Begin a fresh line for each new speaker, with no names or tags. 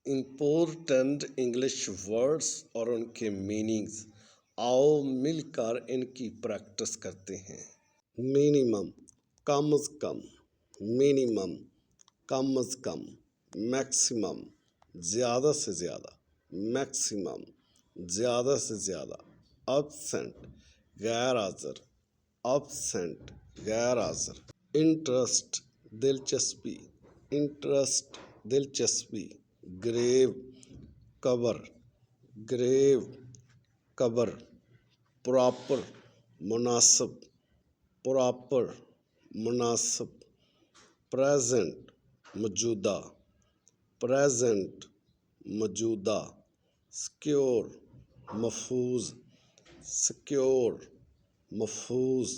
Important English words और उनके meanings. आओ मिलकर इनकी प्रैक्टिस करते हैं। मिनिमम कम से कम, मिनिमम कम से कम, मैक्सिमम ज़्यादा से ज़्यादा, मैक्सिमम ज़्यादा से ज़्यादा, एब्सेंट गैर हाज़िर, एब्सेंट गैर हाज़िर, इंटरेस्ट दिलचस्पी, इंटरेस्ट दिलचस्पी, ग्रेव कबर, ग्रेव कबर, प्रॉपर मुनासिब, प्रॉपर मुनासिब, प्रेजेंट मौजूदा, प्रेजेंट मौजूदा, सिक्योर महफूज, सिक्योर महफूज,